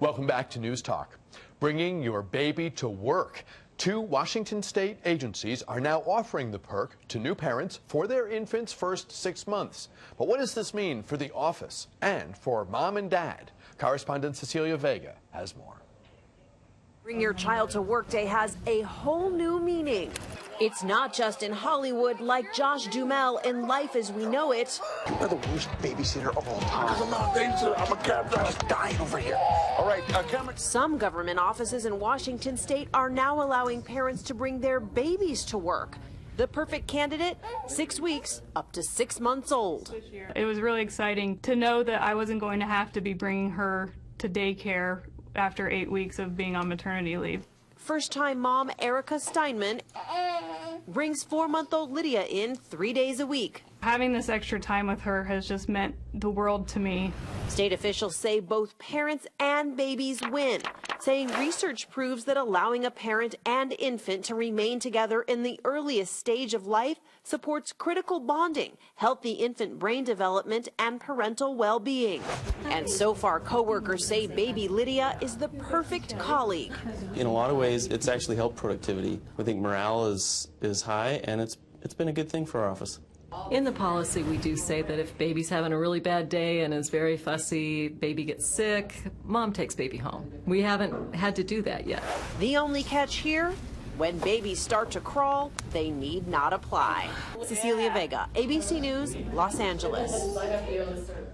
Welcome back to News Talk. Bringing your baby to work. 2 Washington state agencies are now offering the perk to new parents for their infant's first 6 months. But what does this mean for the office and for mom and dad? Correspondent Cecilia Vega has more. Bring Your Child to Work Day has a whole new meaning. It's not just in Hollywood like Josh Duhamel in Life as We Know It. You are the worst babysitter of all time. I'm not a babysitter. I'm a cab driver. I'm dying over here. All right, Cameron. Some government offices in Washington state are now allowing parents to bring their babies to work. The perfect candidate, 6 weeks, up to 6 months old. It was really exciting to know that I wasn't going to have to be bringing her to daycare after 8 weeks of being on maternity leave. First-time mom Erica Steinman brings 4-month-old Lydia in 3 days a week. Having this extra time with her has just meant the world to me. State officials say both parents and babies win, saying research proves that allowing a parent and infant to remain together in the earliest stage of life supports critical bonding, healthy infant brain development, and parental well-being. And so far, coworkers say baby Lydia is the perfect colleague. In a lot of ways, it's actually helped productivity. I think morale is high, and it's been a good thing for our office. In the policy, we do say that if baby's having a really bad day and is very fussy, baby gets sick, mom takes baby home. We haven't had to do that yet. The only catch here, when babies start to crawl, they need not apply. Cecilia Vega, ABC News, Los Angeles.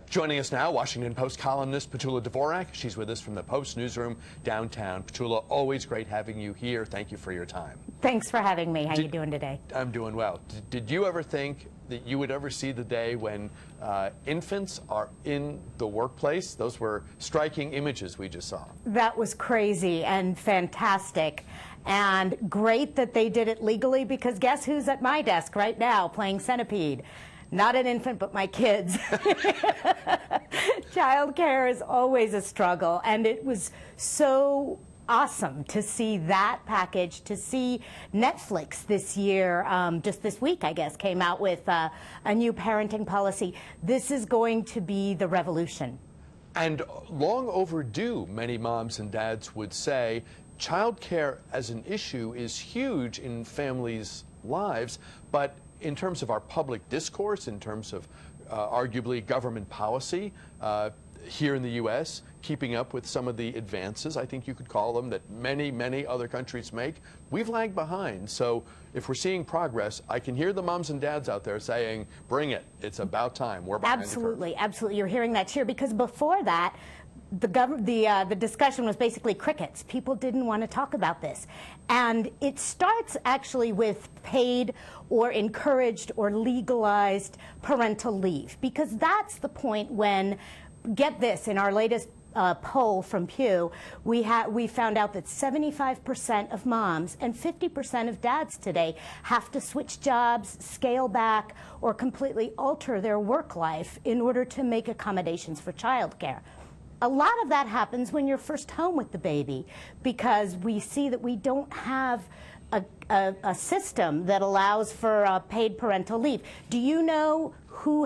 Joining us now, Washington Post columnist Petula Dvorak. She's with us from the Post Newsroom downtown. Petula, always great having you here. Thank you for your time. Thanks for having me. How are you doing today? I'm doing well. Did you ever think that you would ever see the day when infants are in the workplace? Those were striking images we just saw. That was crazy and fantastic. And great that they did it legally, because guess who's at my desk right now playing Centipede? Not an infant, but my kids. Childcare is always a struggle, and it was so awesome to see that package, to see Netflix this year, just this week, I guess, came out with a new parenting policy. This is going to be the revolution. And long overdue, many moms and dads would say. Childcare as an issue is huge in families' lives, but in terms of our public discourse, in terms of arguably government policy here in the U.S., keeping up with some of the advances, I think you could call them, that many, many other countries make, we've lagged behind. So if we're seeing progress, I can hear the moms and dads out there saying, bring it, it's about time, we're behind. Absolutely, absolutely. You're hearing that cheer, because before that, the discussion was basically crickets. People didn't want to talk about this. And it starts actually with paid or encouraged or legalized parental leave, because that's the point when, get this, in our latest poll from Pew, we found out that 75% of moms and 50% of dads today have to switch jobs, scale back, or completely alter their work life in order to make accommodations for childcare. A lot of that happens when you're first home with the baby, because we see that we don't have a system that allows for paid parental leave. Do you know who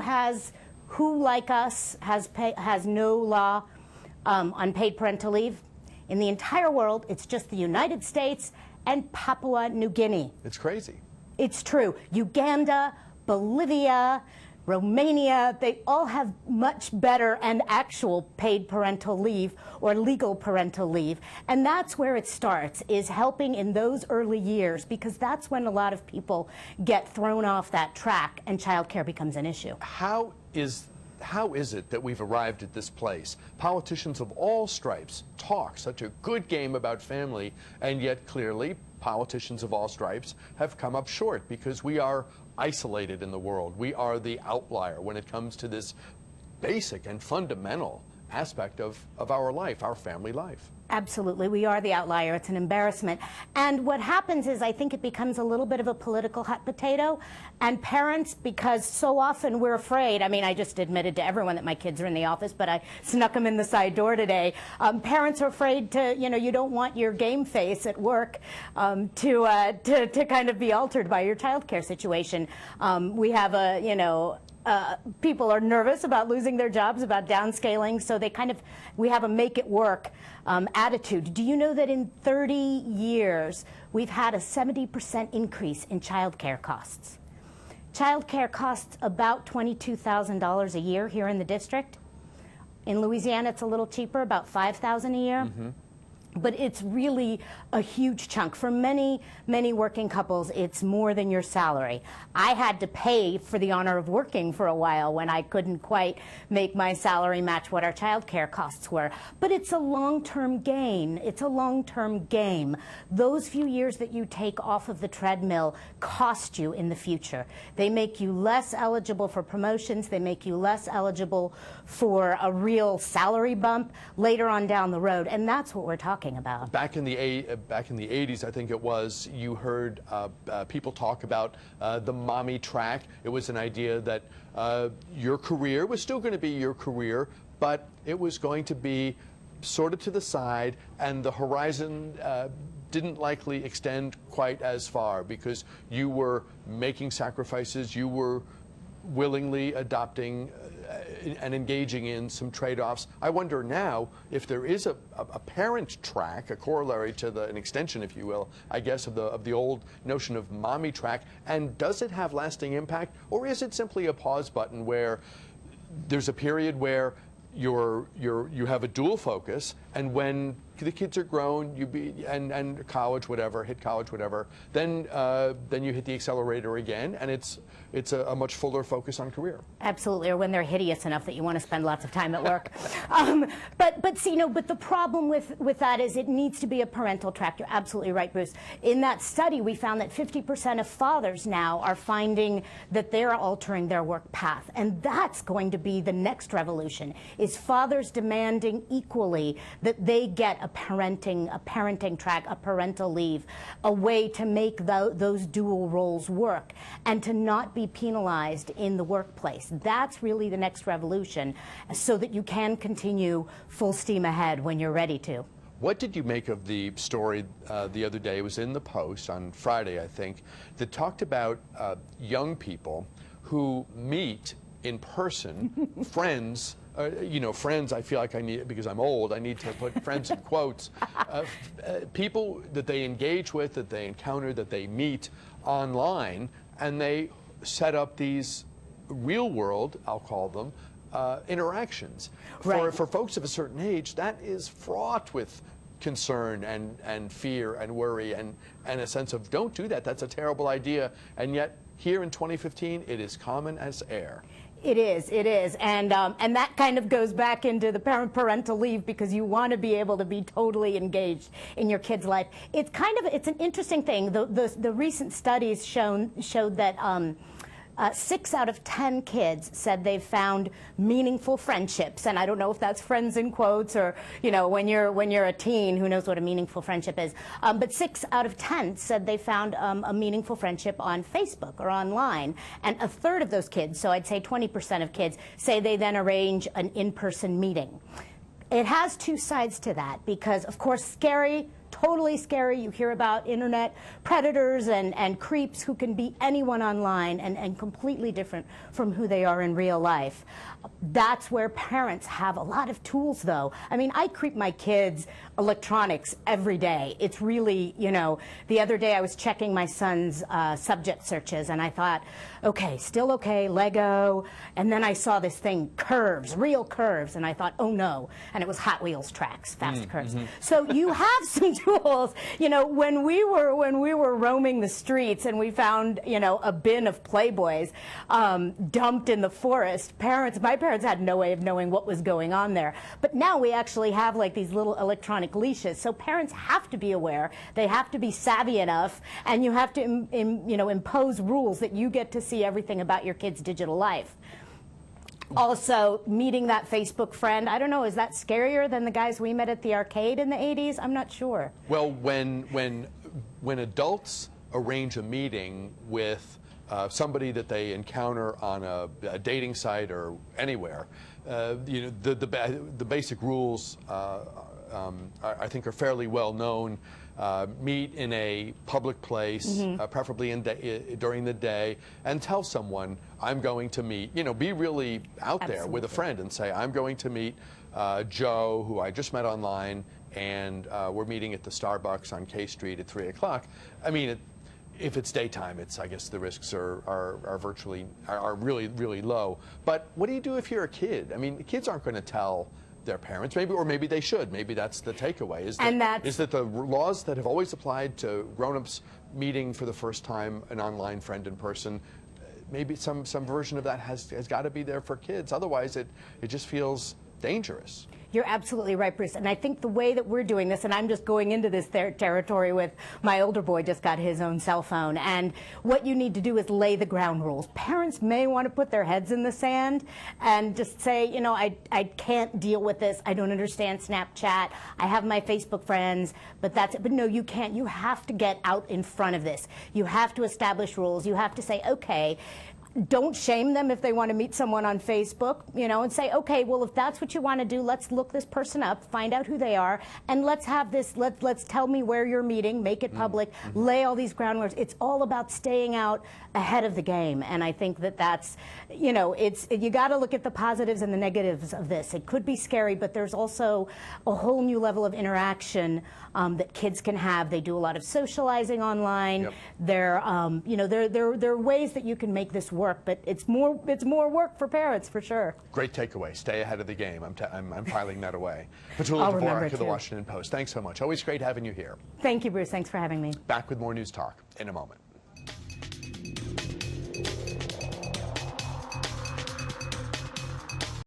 like us has no law on paid parental leave? In the entire world, it's just the United States and Papua New Guinea. It's crazy. It's true. Uganda, Bolivia, Romania, they all have much better and actual paid parental leave or legal parental leave. And that's where it starts, is helping in those early years, because that's when a lot of people get thrown off that track and childcare becomes an issue. How is it that we've arrived at this place? Politicians of all stripes talk such a good game about family, and yet clearly politicians of all stripes have come up short, because we are isolated in the world. We are the outlier when it comes to this basic and fundamental aspect of our life, our family life. Absolutely. We are the outlier. It's an embarrassment. And what happens is, I think it becomes a little bit of a political hot potato. And parents, because so often we're afraid, I mean, I just admitted to everyone that my kids are in the office, but I snuck them in the side door today. Parents are afraid to, you don't want your game face at work to kind of be altered by your child care situation. We have people are nervous about losing their jobs, about downscaling, so we have a make it work attitude. Do you know that in 30 years, we've had a 70% increase in child care costs? Child care costs about $22,000 a year here in the district. In Louisiana, it's a little cheaper, about $5,000 a year. Mm-hmm. But it's really a huge chunk. For many, many working couples, it's more than your salary. I had to pay for the honor of working for a while when I couldn't quite make my salary match what our child care costs were. But it's a long-term gain. It's a long-term game. Those few years that you take off of the treadmill cost you in the future. They make you less eligible for promotions. They make you less eligible for a real salary bump later on down the road. And that's what we're talking about. Back in the 80s, I think it was, you heard people talk about the mommy track. It was an idea that your career was still going to be your career, but it was going to be sort of to the side, and the horizon didn't likely extend quite as far because you were making sacrifices, you were willingly adopting and engaging in some trade-offs. I wonder now if there is a parent track, a corollary to an extension, if you will, I guess, of the old notion of mommy track, and does it have lasting impact, or is it simply a pause button where there's a period where you have a dual focus, and when the kids are grown, and college, whatever, hit college, whatever, then you hit the accelerator again, and it's a much fuller focus on career. Absolutely, or when they're hideous enough that you want to spend lots of time at work. But see, but the problem with that is it needs to be a parental track. You're absolutely right, Bruce. In that study, we found that 50% of fathers now are finding that they're altering their work path, and that's going to be the next revolution, is fathers demanding equally that they get a parenting track, a parental leave, a way to make those dual roles work, and to not be penalized in the workplace. That's really the next revolution, so that you can continue full steam ahead when you're ready to. What did you make of the story the other day? It was in the Post on Friday, I think, that talked about young people who meet in person, friends. Friends, I feel like I need, because I'm old, I need to put friends in quotes. People that they engage with, that they encounter, that they meet online, and they set up these real world, I'll call them, interactions. Right. For folks of a certain age, that is fraught with concern and fear and worry and a sense of, don't do that, that's a terrible idea. And yet, here in 2015, it is common as air. It is, and that kind of goes back into the parental leave, because you want to be able to be totally engaged in your kid's life. It's an interesting thing. The recent studies showed that 6 out of 10 kids said they've found meaningful friendships, and I don't know if that's friends in quotes or, when you're a teen, who knows what a meaningful friendship is. But 6 out of 10 said they found a meaningful friendship on Facebook or online, and a third of those kids, so I'd say 20% of kids, say they then arrange an in-person meeting. It has two sides to that, because of course scary, totally scary. You hear about internet predators and creeps who can be anyone online and completely different from who they are in real life. That's where parents have a lot of tools, though. I mean, I creep my kids' electronics every day. It's really, the other day I was checking my son's subject searches, and I thought, okay, still okay, Lego, and then I saw this thing, curves, real curves, and I thought, oh no, and it was Hot Wheels tracks, fast curves. So you have some tools. When we were roaming the streets and we found, a bin of Playboys dumped in the forest, my parents had no way of knowing what was going on there. But now we actually have like these little electronic leashes. So parents have to be aware. They have to be savvy enough, and you have to impose rules that you get to see everything about your kid's digital life. Also, meeting that Facebook friend, I don't know, is that scarier than the guys we met at the arcade in the 80s? I'm not sure. Well, when adults arrange a meeting with somebody that they encounter on a dating site or anywhere, the basic rules I think are fairly well known. Meet in a public place, preferably during the day, and tell someone, I'm going to meet, you know, be really out there with a friend and say, I'm going to meet Joe, who I just met online, and we're meeting at the Starbucks on K Street at 3 o'clock. I mean, if it's daytime, I guess the risks are really, really low. But what do you do if you're a kid? I mean, kids aren't going to tell their parents, or maybe they should. Maybe that's the takeaway, is that the laws that have always applied to grown-ups meeting for the first time an online friend in person, maybe some version of that has got to be there for kids. Otherwise, it just feels dangerous. You're absolutely right, Bruce. And I think the way that we're doing this, and I'm just going into this territory with my older boy just got his own cell phone, and what you need to do is lay the ground rules. Parents may want to put their heads in the sand and just say, you know, I can't deal with this. I don't understand Snapchat. I have my Facebook friends, but that's it. But no, you can't. You have to get out in front of this. You have to establish rules. You have to say, okay, don't shame them if they want to meet someone on Facebook, you know, and say, okay, well, if that's what you want to do, let's look this person up, find out who they are, and let's have this, let's tell me where you're meeting, make it public, lay all these ground rules. It's all about staying out ahead of the game, and I think that that's, you know, you got to look at the positives and the negatives of this. It could be scary, but there's also a whole new level of interaction that kids can have. They do a lot of socializing online. Yep. You know, there are ways that you can make this work, but it's more work for parents, for sure. Great takeaway. Stay ahead of the game. I'm filing that away. Petula Dvorak of the Washington Post. Thanks so much. Always great having you here. Thank you, Bruce. Thanks for having me. Back with more News Talk in a moment.